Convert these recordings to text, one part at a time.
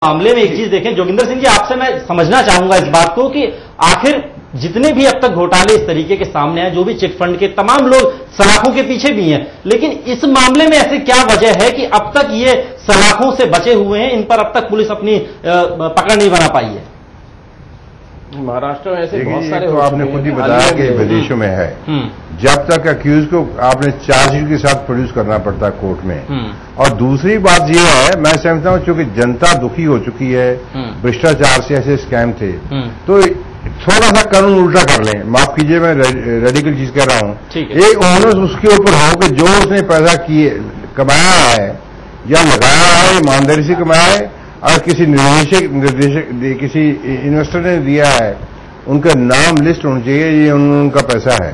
मामले में एक चीज देखें जोगिंदर सिंह जी, आपसे मैं समझना चाहूंगा इस बात को कि आखिर जितने भी अब तक घोटाले इस तरीके के सामने आए, जो भी चिट फंड के तमाम लोग सलाखों के पीछे भी हैं, लेकिन इस मामले में ऐसे क्या वजह है कि अब तक ये सलाखों से बचे हुए हैं, इन पर अब तक पुलिस अपनी पकड़ नहीं बना पाई है? महाराष्ट्र में ऐसे बहुत सारे, तो आपने खुद ही बताया कि विदेशों में है, जब तक अक्यूज को आपने चार्जशीट के साथ प्रोड्यूस करना पड़ता है कोर्ट में। और दूसरी बात यह है, मैं समझता हूं चूंकि जनता दुखी हो चुकी है भ्रष्टाचार से, ऐसे स्कैम थे, तो थोड़ा सा कानून उल्टा कर लें। माफ कीजिए, मैं रेडिकल चीज कह रहा हूं। एक ओनस उसके ऊपर हो कि जो उसने पैसा कमाया है या लगाया है, ईमानदारी से कमाया है, और किसी निर्देशक किसी इन्वेस्टर ने दिया है, उनका नाम लिस्ट होना चाहिए, ये उनका पैसा है।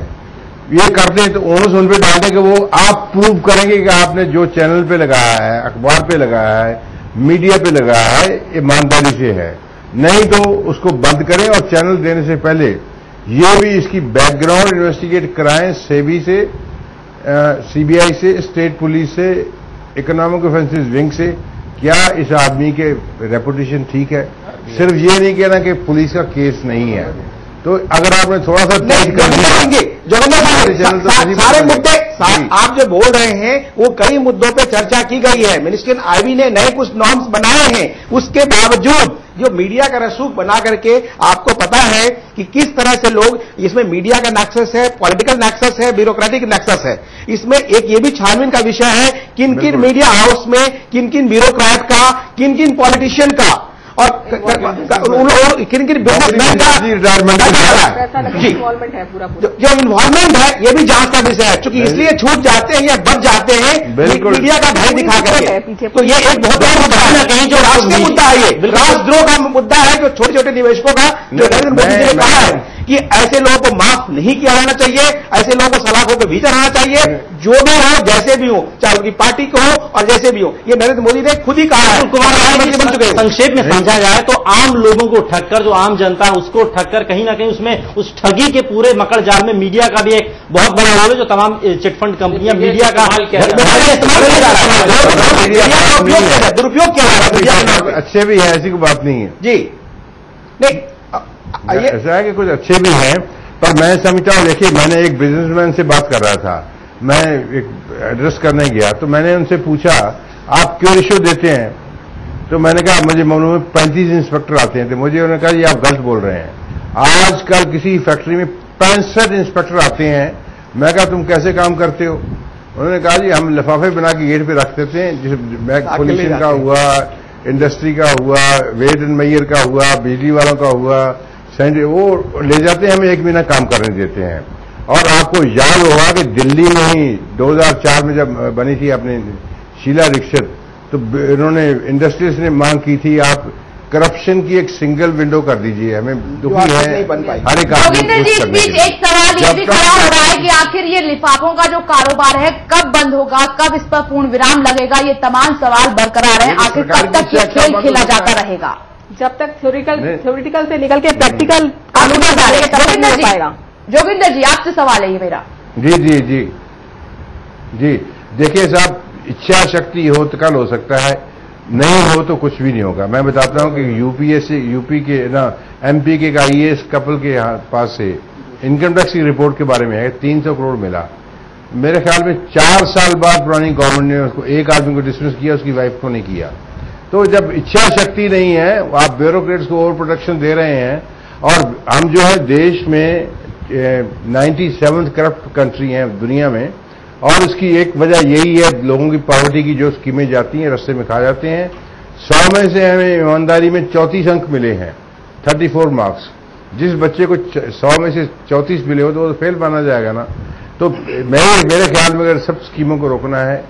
ये करते हैं तो ओनस उन पे डालते कि वो आप प्रूव करेंगे कि आपने जो चैनल पे लगाया है, अखबार पे लगाया है, मीडिया पे लगाया है, ईमानदारी से है। नहीं तो उसको बंद करें और चैनल देने से पहले ये भी इसकी बैकग्राउंड इन्वेस्टिगेट कराएं, सेबी से, सीबीआई से, स्टेट पुलिस से, इकोनॉमिक ऑफेंसेस विंग से, क्या इस आदमी के रेपुटेशन ठीक है। सिर्फ ये नहीं कहना कि पुलिस का केस नहीं है। तो अगर आपने थोड़ा सा तेज कर दिया, सारे मुद्दे आप जो बोल रहे हैं वो कई मुद्दों पे चर्चा की गई है। मिनिस्टर आईबी ने नए कुछ नॉर्म्स बनाए हैं, उसके बावजूद जो मीडिया का रसूख बना करके आपको पता है कि किस तरह से लोग, इसमें मीडिया का नेक्सस है, पॉलिटिकल नेक्सस है, ब्यूरोक्रेटिक नेक्सस है। इसमें एक ये भी छानबीन का विषय है किन किन मीडिया हाउस में किन किन ब्यूरोक्रेट का, किन किन पॉलिटिशियन का और किन किन बिजनेसमैन का इन्वॉल्वमेंट है। पूरा जो इन्वॉल्वमेंट है ये भी जांच का विषय है, क्योंकि इसलिए छूट जाते हैं या बच जाते हैं मीडिया का भय दिखा करके। तो ये एक बहुत बड़ा मुद्दा है, कहीं जो राष्ट्रीय मुद्दा है, ये राष्ट्रद्रोह का मुद्दा है, जो छोटे छोटे निवेशकों का, जो नरेंद्र मोदी जी ने कहा है कि ऐसे लोगों को माफ नहीं किया जाना चाहिए, ऐसे लोगों को सलाखों के भीतर आना चाहिए, जो भी हो, जैसे भी हो, चाहे उनकी पार्टी को हो और जैसे भी हो। ये नरेंद्र मोदी ने खुद ही कहा है, प्रधानमंत्री बन चुके हैं। संक्षेप में समझा जाए तो आम लोगों को ठक्कर, जो आम जनता है उसको ठक्कर, कहीं ना कहीं उसमें उस ठगी के पूरे मकड़ जाल में मीडिया का भी एक बहुत बड़ा रोल है, जो तमाम चिटफंड कंपनियां मीडिया का दुरुपयोग किया जा रहा है। अच्छे भी है, ऐसी कोई बात नहीं है जी, नहीं ऐसा है कि कुछ अच्छे भी हैं, पर मैं समझता हूं, देखिए मैंने एक बिजनेसमैन से बात कर रहा था, मैं एक एड्रेस करने गया तो मैंने उनसे पूछा आप क्यों रिश्वत देते हैं। तो मैंने कहा मुझे मालूम है 35 इंस्पेक्टर आते हैं। तो मुझे उन्होंने कहा ये आप गलत बोल रहे हैं, आजकल किसी फैक्ट्री में 65 इंस्पेक्टर आते हैं। मैं कहा तुम कैसे काम करते हो। उन्होंने कहा जी हम लिफाफे बना के गेट पे रख देते हैं, जैसे पोल्यूशन का हुआ, इंडस्ट्री का हुआ, वेट एंड मेयर का हुआ, बिजली वालों का हुआ, वो ले जाते हैं, हमें 1 महीना काम करने देते हैं। और आपको याद होगा कि दिल्ली में ही 2004 में जब बनी थी अपनी शीला दीक्षित, तो इन्होंने इंडस्ट्रीज ने मांग की थी आप करप्शन की एक सिंगल विंडो कर दीजिए, हमें दुखी है हर एक आदमी। इस बीच एक सवाल ये भी खड़ा हो रहा है कि आखिर ये लिफाफों का जो कारोबार है कब बंद होगा, कब इस पर पूर्ण विराम लगेगा, ये तमाम सवाल बरकरार है। आखिर कब तक ये खेल खेला जाता रहेगा, जब तक थ्योरिटिकल से निकल के प्रैक्टिकल कानून नहीं पाएगा। जोगिंदर जी आपसे सवाल है ये मेरा। जी जी जी जी, देखिए साहब, इच्छा शक्ति हो तो कल हो सकता है, नहीं हो तो कुछ भी नहीं होगा। मैं बताता हूं कि यूपी के ना एमपी के IAS कपल के पास से इनकम टैक्स की रिपोर्ट के बारे में है 300 करोड़ मिला। मेरे ख्याल में 4 साल बाद पुरानी गवर्नमेंट ने उसको, एक आदमी को डिसमिस किया, उसकी वाइफ को नहीं किया। तो जब इच्छा शक्ति नहीं है, आप ब्यूरोक्रेट्स को ओवर प्रोटेक्शन दे रहे हैं। और हम जो है देश में 97th करप्ट कंट्री है दुनिया में, और उसकी एक वजह यही है लोगों की पॉवर्टी की, जो स्कीमें जाती हैं रास्ते में खा जाते हैं। 100 में से हमें ईमानदारी में 34 अंक मिले हैं, 34 मार्क्स। जिस बच्चे को 100 में से 34 मिले हो तो वो फेल माना जाएगा ना। तो मेरे ख्याल में अगर सब स्कीमों को रोकना है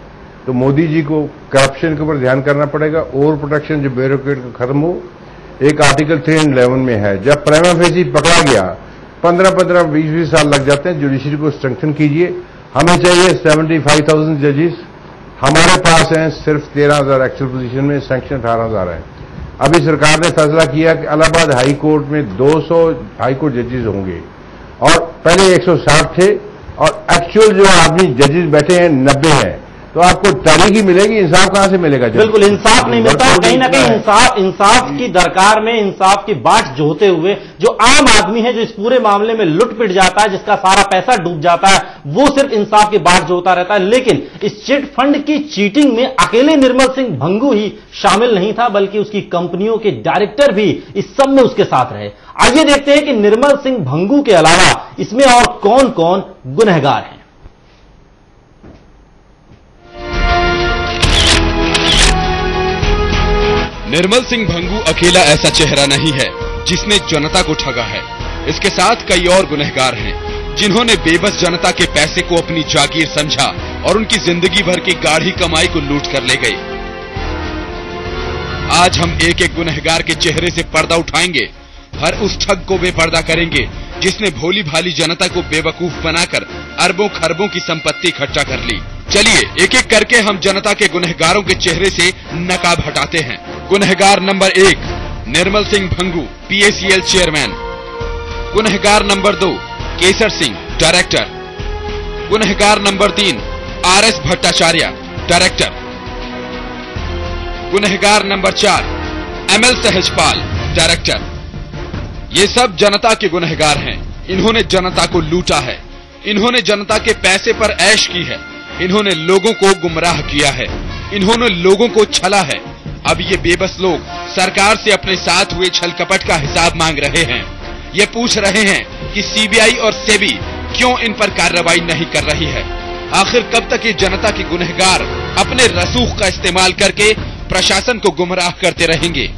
तो मोदी जी को करप्शन के ऊपर ध्यान करना पड़ेगा, ओवर प्रोटेक्शन जो ब्यूरोक्रेट का खत्म हो। एक आर्टिकल 311 में है, जब प्राइमा फेसी पकड़ा गया 15-15, 20-20 साल लग जाते हैं, जुडिशरी को स्ट्रेंथन कीजिए। हमें चाहिए 75,000 जजेस, हमारे पास हैं सिर्फ 13,000 एक्चुअल पोजीशन में, सैंक्शन 18,000 है। अभी सरकार ने फैसला किया कि इलाहाबाद हाई कोर्ट में 200 हाई कोर्ट जजेस होंगे, और पहले 160 थे, और एक्चुअल जो आदमी जजेस बैठे हैं 90 हैं। तो आपको तारीख ही मिलेगी, इंसाफ कहां से मिलेगा? बिल्कुल इंसाफ नहीं मिलता। कहीं ना कहीं इंसाफ की दरकार में इंसाफ की बाट जोहते हुए जो आम आदमी है, जो इस पूरे मामले में लुट पिट जाता है, जिसका सारा पैसा डूब जाता है, वो सिर्फ इंसाफ की बाट जोहता रहता है। लेकिन इस चिट फंड की चीटिंग में अकेले निर्मल सिंह भंगू ही शामिल नहीं था, बल्कि उसकी कंपनियों के डायरेक्टर भी इस सब में उसके साथ रहे। आइए देखते हैं कि निर्मल सिंह भंगू के अलावा इसमें और कौन कौन गुनहगार हैं। निर्मल सिंह भंगू अकेला ऐसा चेहरा नहीं है जिसने जनता को ठगा है। इसके साथ कई और गुनहगार हैं जिन्होंने बेबस जनता के पैसे को अपनी जागीर समझा और उनकी जिंदगी भर की गाढ़ी कमाई को लूट कर ले गए। आज हम एक एक गुनहगार के चेहरे से पर्दा उठाएंगे, हर उस ठग को बेपर्दा करेंगे जिसने भोली भाली जनता को बेवकूफ बनाकर अरबों खरबों की संपत्ति इकट्ठा कर ली। चलिए एक एक करके हम जनता के गुनहगारों के चेहरे से नकाब हटाते हैं। गुनहगार number 1 Nirmal Singh Bhangu, PACL chairman. गुनहगार नंबर 2 केसर सिंह, डायरेक्टर। गुनहगार नंबर 3 RS भट्टाचार्य, डायरेक्टर। गुनहगार नंबर 4 ML सहजपाल, डायरेक्टर। ये सब जनता के गुनहगार हैं। इन्होंने जनता को लूटा है, इन्होंने जनता के पैसे पर ऐश की है, इन्होंने लोगों को गुमराह किया है, इन्होंने लोगों को छला है। अब ये बेबस लोग सरकार से अपने साथ हुए छल कपट का हिसाब मांग रहे हैं। ये पूछ रहे हैं कि CBI और सेबी क्यों इन पर कार्रवाई नहीं कर रही है। आखिर कब तक ये जनता के गुनहगार अपने रसूख का इस्तेमाल करके प्रशासन को गुमराह करते रहेंगे?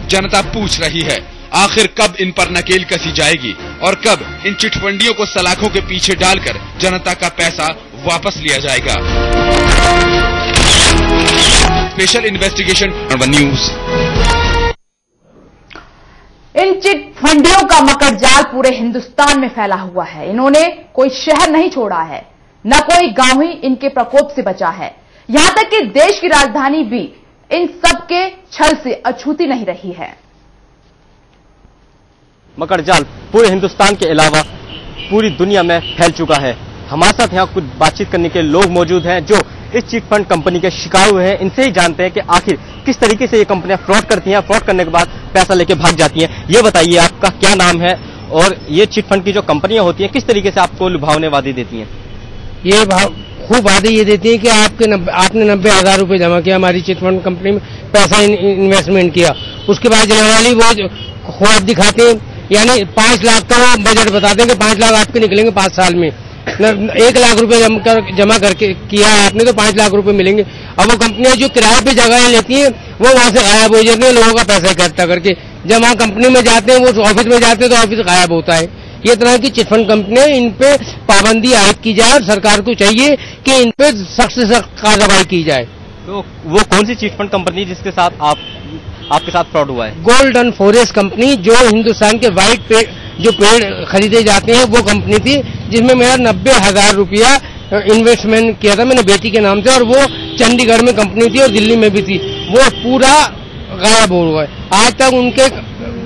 जनता पूछ रही है आखिर कब इन पर नकेल कसी जाएगी और कब इन चिटफंडियों को सलाखों के पीछे डालकर जनता का पैसा वापस लिया जाएगा। Special investigation news. इन चिट फंडियों का मकड़जाल पूरे हिंदुस्तान में फैला हुआ है। इन्होंने कोई शहर नहीं छोड़ा है, न कोई गांव ही इनके प्रकोप से बचा है। यहां तक कि देश की राजधानी भी इन सब के छल से अछूती नहीं रही है। मकड़जाल पूरे हिंदुस्तान के अलावा पूरी दुनिया में फैल चुका है। हमारे साथ यहाँ कुछ बातचीत करने के लोग मौजूद हैं जो इस चिट फंड कंपनी के शिकार हुए हैं। इनसे ही जानते हैं कि आखिर किस तरीके से ये कंपनियां फ्रॉड करती हैं, फ्रॉड करने के बाद पैसा लेके भाग जाती हैं। ये बताइए आपका क्या नाम है और ये चिट फंड की जो कंपनियां होती हैं किस तरीके से आपको लुभावने वादे देती हैं? ये खूब वादे ये देती है कि आपने 90,000 रुपए जमा किया हमारी चिट फंड कंपनी में, पैसा इन्वेस्टमेंट किया, उसके बाद जमा वाली वो ख्वाब दिखाते हैं, यानी 5 लाख का वो बजट बताते हैं कि 5 लाख आपके निकलेंगे 5 साल में। 1 लाख रुपए जमा करके किया आपने तो 5 लाख रुपए मिलेंगे। अब वो कंपनियां जो किराए पे जगह लेती हैं वो वहां से गायब हो जाती है, लोगों का पैसा इकट्ठा करके। जब वहां कंपनी में जाते हैं, वो ऑफिस में जाते हैं तो ऑफिस गायब होता है। ये तरह की चिटफंड कंपनियां, इन पे पाबंदी आयद की जाए और सरकार को चाहिए कि इन पे सख्त से सख्त कार्रवाई की जाए। तो वो कौन सी चिटफंड कंपनी जिसके साथ आपके साथ फ्रॉड हुआ है? गोल्डन फॉरेस्ट कंपनी, जो हिंदुस्तान के व्हाइट पेड़ जो पेड़ खरीदे जाते हैं वो कंपनी थी, जिसमें मेरा 90,000 रुपया इन्वेस्टमेंट किया था मैंने बेटी के नाम से, और वो चंडीगढ़ में कंपनी थी और दिल्ली में भी थी। वो पूरा गायब हो गया। आज तक उनके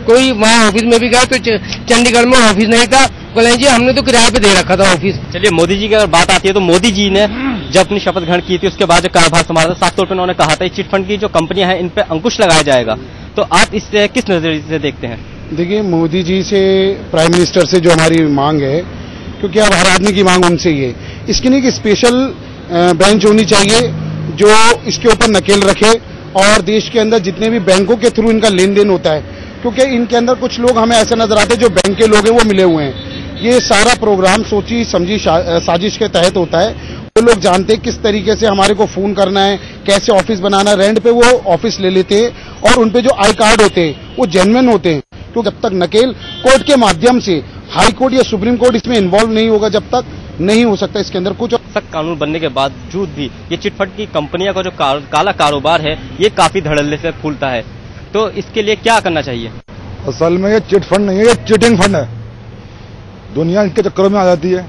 कोई वहाँ ऑफिस में भी गया तो चंडीगढ़ में ऑफिस नहीं था, बोले जी हमने तो किराए पे दे रखा था ऑफिस। चलिए मोदी जी की अगर बात आती है तो मोदी जी ने जब अपनी शपथ ग्रहण की थी उसके बाद जो कार्यभार संभाला था, साफ तौर पर उन्होंने कहा था चिट फंड की जो कंपनियां हैं इन पे अंकुश लगाया जाएगा। तो आप इससे किस नजरिए से देखते हैं? देखिए, मोदी जी से, प्राइम मिनिस्टर से जो हमारी मांग है, क्योंकि अब हर आदमी की मांग उनसे ही है, इसकी नहीं कि स्पेशल बेंच होनी चाहिए जो इसके ऊपर नकेल रखे और देश के अंदर जितने भी बैंकों के थ्रू इनका लेन देन होता है, क्योंकि इनके अंदर कुछ लोग हमें ऐसे नजर आते हैं जो बैंक के लोग हैं वो मिले हुए हैं। ये सारा प्रोग्राम सोची समझी साजिश के तहत होता है। वो लोग जानते हैं किस तरीके से हमारे को फोन करना है, कैसे ऑफिस बनाना, रेंट पे वो ऑफिस ले लेते हैं और उनपे जो आई कार्ड होते हैं वो जेन्युइन होते हैं। तो जब तक नकेल कोर्ट के माध्यम से, हाई कोर्ट या सुप्रीम कोर्ट इसमें इन्वॉल्व नहीं होगा, जब तक नहीं हो सकता इसके अंदर कुछ। सख्त कानून बनने के बावजूद भी ये चिटफंड की कंपनियों का जो काला कारोबार है ये काफी धड़ल्ले से फूलता है। तो इसके लिए क्या करना चाहिए? असल में ये चिट फंड नहीं है, ये चिटिंग फंड है। दुनिया इनके चक्करों में आ जाती है,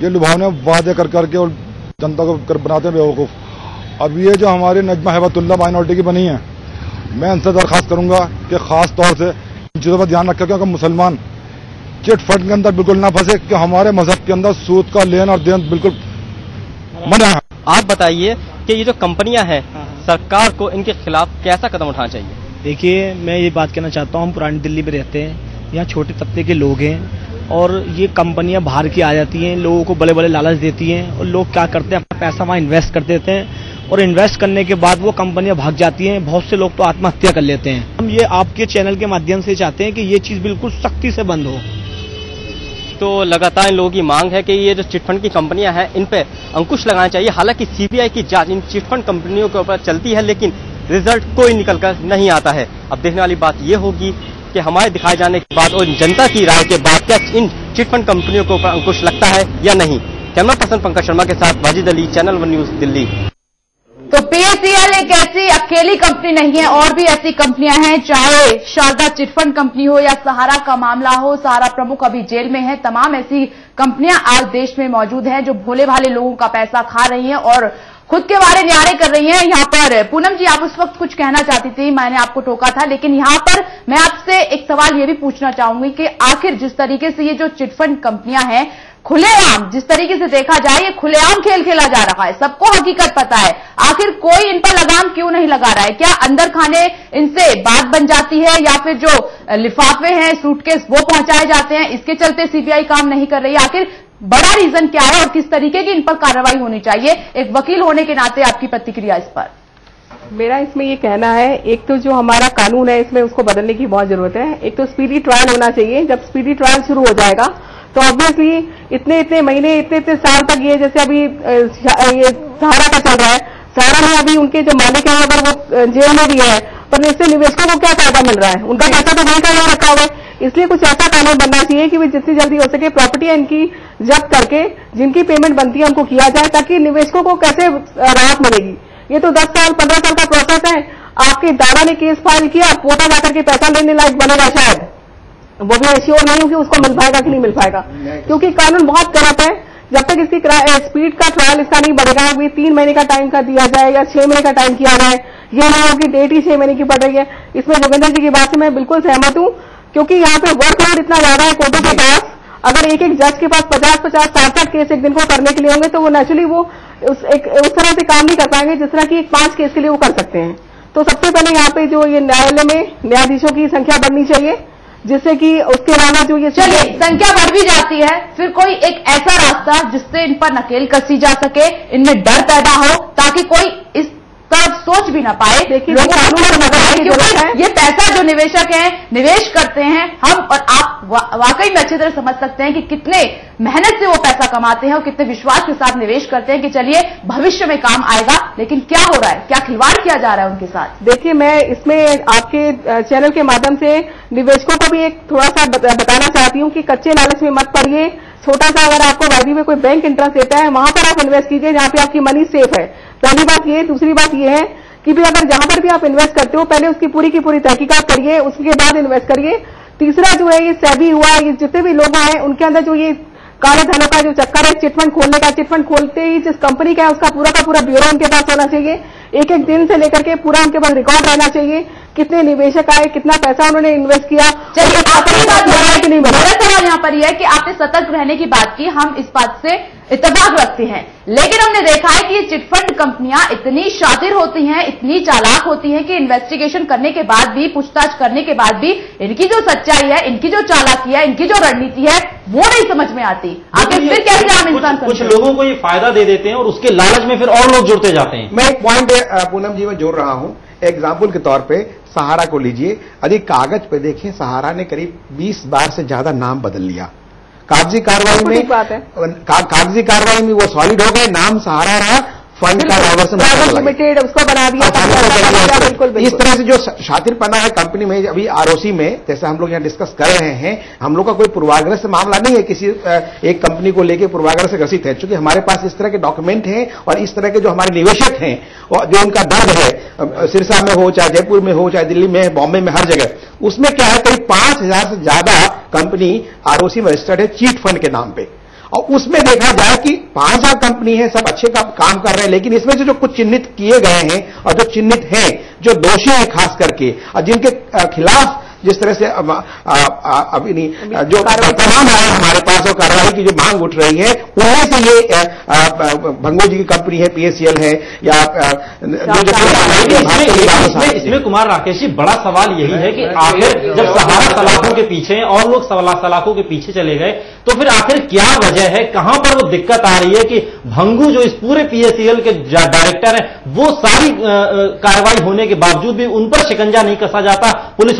ये लुभावने वादे कर करके और जनता को बनाते हैं बेवकूफ। अब ये जो हमारी नजमा हिबतुल्लाह माइनॉरिटी की बनी है, मैं इनसे दरखास्त करूंगा कि खास तौर से इन चीजों पर ध्यान रखें, क्योंकि मुसलमान चिट फंड के अंदर बिल्कुल ना फंसे, कि हमारे मजहब के अंदर सूद का लेन और देन बिल्कुल मना है। आप बताइए कि ये जो कंपनियां हैं, सरकार को इनके खिलाफ कैसा कदम उठाना चाहिए? देखिए, मैं ये बात कहना चाहता हूँ, हम पुरानी दिल्ली में रहते हैं, यहाँ छोटे तबके के लोग हैं और ये कंपनियां बाहर की आ जाती हैं, लोगों को बड़े बड़े लालच देती हैं और लोग क्या करते हैं, अपना पैसा वहाँ इन्वेस्ट कर देते हैं और इन्वेस्ट करने के बाद वो कंपनियां भाग जाती हैं। बहुत से लोग तो आत्महत्या कर लेते हैं। हम ये आपके चैनल के माध्यम से चाहते हैं कि ये चीज़ बिल्कुल सख्ती से बंद हो। तो लगातार इन लोगों की मांग है कि ये जो चिटफंड की कंपनियां हैं, इन पे अंकुश लगाना चाहिए। हालांकि सीबीआई की जांच इन चिटफंड कंपनियों के ऊपर चलती है, लेकिन रिजल्ट कोई निकलकर नहीं आता है। अब देखने वाली बात ये होगी कि हमारे दिखाए जाने के बाद और जनता की राय के बाद क्या इन चिटफंड कंपनियों के ऊपर अंकुश लगता है या नहीं। कैमरा पर्सन पंकज शर्मा के साथ Wajid Ali, channel one news, Delhi. तो पीएसईएल एक ऐसी अकेली कंपनी नहीं है, और भी ऐसी कंपनियां हैं, चाहे शारदा चिटफंड कंपनी हो या सहारा का मामला हो। सहारा प्रमुख अभी जेल में है। तमाम ऐसी कंपनियां आज देश में मौजूद हैं जो भोले भाले लोगों का पैसा खा रही हैं और खुद के बारे न्यारे कर रही हैं। यहाँ पर पूनम जी, आप उस वक्त कुछ कहना चाहती थी, मैंने आपको टोका था, लेकिन यहाँ पर मैं आपसे एक सवाल ये भी पूछना चाहूंगी कि आखिर जिस तरीके से ये जो चिटफंड कंपनियां हैं, खुलेआम जिस तरीके से देखा जाए, ये खुलेआम खेल खेला जा रहा है, सबको हकीकत पता है, आखिर कोई इन पर लगाम क्यों नहीं लगा रहा है? क्या अंदर खाने इनसे बात बन जाती है या फिर जो लिफाफे हैं, सूटकेस, वो पहुंचाए जाते हैं, इसके चलते सीबीआई काम नहीं कर रही है? आखिर बड़ा रीजन क्या है और किस तरीके की इन पर कार्रवाई होनी चाहिए? एक वकील होने के नाते आपकी प्रतिक्रिया इस पर। मेरा इसमें ये कहना है, एक तो जो हमारा कानून है इसमें उसको बदलने की बहुत जरूरत है। एक तो स्पीडी ट्रायल होना चाहिए। जब स्पीडी ट्रायल शुरू हो जाएगा तो ऑब्वियसली इतने महीने, इतने साल तक ये, जैसे अभी ये सहारा का चल रहा है, सहारा में अभी उनके जो मालिक है अगर वो जेल में भी है, पर इससे निवेशकों को क्या फायदा मिल रहा है? उनका पैसा तो बैंक में रखा हुआ है। इसलिए कुछ ऐसा कानून बनना चाहिए कि वे जितनी जल्दी हो सके प्रॉपर्टी इनकी जब्त करके जिनकी पेमेंट बनती है उनको किया जाए, ताकि निवेशकों को कैसे राहत मिलेगी। ये तो 10 साल 15 साल का प्रोसेस है। आपके दादा ने केस फाइल किया, पोता जाकर के पैसा लेने लायक बनेगा, शायद वो भी एश्योर नहीं हूं कि उसको मिल पाएगा कि नहीं मिल पाएगा, क्योंकि कानून बहुत करप्ट है। जब तक इसकी स्पीड का ट्रायल इसका नहीं बढ़ेगा, 3 महीने का टाइम का दिया जाए या 6 महीने का टाइम किया जाए, ये नहीं हो कि डेट ही 6 महीने की पड़ रही है। इसमें जोगिंदर जी की बात से मैं बिल्कुल सहमत हूं, क्योंकि यहाँ पे वर्कलोड इतना ज्यादा है कोर्टों के पास। अगर एक जज के पास 50-50, 60 केस एक दिन को करने के लिए होंगे तो वो नेचुरली वो उस तरह से काम नहीं कर पाएंगे जिस तरह की 5 केस के लिए वो कर सकते हैं। तो सबसे पहले यहाँ पे जो ये न्यायालय में न्यायाधीशों की संख्या बढ़नी चाहिए, जिससे कि उसके अलावा जो ये चलिए संख्या बढ़ भी जाती है, फिर कोई एक ऐसा रास्ता जिससे इन पर नकेल कसी जा सके, इनमें डर पैदा हो, ताकि कोई इस तरफ सोच भी ना पाए। देखिए, लोगों क्योंकि ये पैसा जो निवेशक हैं निवेश करते हैं, हम और आप वाकई में अच्छी तरह समझ सकते हैं कि कितने मेहनत से वो पैसा कमाते हैं और कितने विश्वास के साथ निवेश करते हैं कि चलिए भविष्य में काम आएगा। लेकिन क्या हो रहा है, क्या खिलवाड़ किया जा रहा है उनके साथ? देखिए, मैं इसमें आपके चैनल के माध्यम से निवेशकों को भी एक थोड़ा सा बताना चाहती हूँ कि कच्चे लालच में मत पड़िए। छोटा सा अगर आपको वायदी में कोई बैंक इंटरेस्ट देता है, वहां पर आप इन्वेस्ट कीजिए जहां पे आपकी मनी सेफ है। पहली बात ये। दूसरी बात ये है कि भी अगर जहां पर भी आप इन्वेस्ट करते हो, पहले उसकी पूरी की पूरी तहकीकात करिए, उसके बाद इन्वेस्ट करिए। तीसरा जो है, ये सेबी हुआ, ये जितने भी लोग हैं उनके अंदर जो ये काले धनों का जो चक्कर है चिटफंड खोलने का, चिटफंड खोलते ही जिस कंपनी का है उसका पूरा का पूरा ब्यूरो उनके पास होना चाहिए। एक दिन से लेकर के पूरा उनके पास रिकॉर्ड रहना चाहिए, कितने निवेशक आए, कितना पैसा उन्होंने इन्वेस्ट किया। चलिए, मेरा सवाल यहाँ पर यह है कि आपने सतर्क रहने की बात की, हम इस बात से इत्तेफाक रखते हैं, लेकिन हमने देखा है कि ये चिटफंड कंपनियां इतनी शातिर होती हैं, इतनी चालाक होती हैं कि इन्वेस्टिगेशन करने के बाद भी, पूछताछ करने के बाद भी इनकी जो सच्चाई है, इनकी जो चालाकी है, इनकी जो रणनीति है, वो नहीं समझ में आती। आगे फिर कैसे आम इंसान कुछ लोगों को ये फायदा दे देते हैं और उसके लालच में फिर और लोग जुड़ते जाते हैं। मैं एक पॉइंट पूनम जी में जोड़ रहा हूं। एग्जाम्पल के तौर पे सहारा को लीजिए। यदि कागज पे देखें, सहारा ने करीब 20 बार से ज्यादा नाम बदल लिया। कागजी कार्रवाई में वो सॉलिड हो गए, नाम सहारा रहा, फंड का डायवर्सन लिमिटेड उसको बना दिया। बिल्कुल इस तरह से जो शातिरपना है कंपनी में, अभी आरओसी में जैसे हम लोग यहाँ डिस्कस कर रहे हैं, हम लोग का कोई पूर्वाग्रह से मामला नहीं है, किसी एक कंपनी को लेकर पूर्वाग्रह से ग्रसित है। क्योंकि हमारे पास इस तरह के डॉक्यूमेंट हैं और इस तरह के जो हमारे निवेशक हैं और जो उनका दर्द है, सिरसा में हो, चाहे जयपुर में हो, चाहे दिल्ली में, बॉम्बे में, हर जगह, उसमें क्या है, करीब 5000 से ज्यादा कंपनी आरओसी में रजिस्टर्ड है चीट फंड के नाम पे। और उसमें देखा जाए कि 5,000 कंपनी है, सब अच्छे काम कर रहे हैं, लेकिन इसमें से जो कुछ चिन्हित किए गए हैं और जो चिन्हित हैं, जो दोषी हैं खास करके, और जिनके खिलाफ जिस तरह से अब जो तमाम आए हमारे पास और कार्रवाई की जो मांग उठ रही है, उनमें से ये भंगो जी की कंपनी है, PACL है, या इसमें कुमार राकेश जी बड़ा सवाल यही है कि आखिर जब सहारा सलाखों के पीछे और लोग सलाखों के पीछे चले गए, तो फिर आखिर क्या वजह है, कहां पर वो दिक्कत आ रही है कि भंगू जो इस पूरे PACL के डायरेक्टर हैं, वो सारी कार्रवाई होने के बावजूद भी उन पर शिकंजा नहीं कसा जाता, पुलिस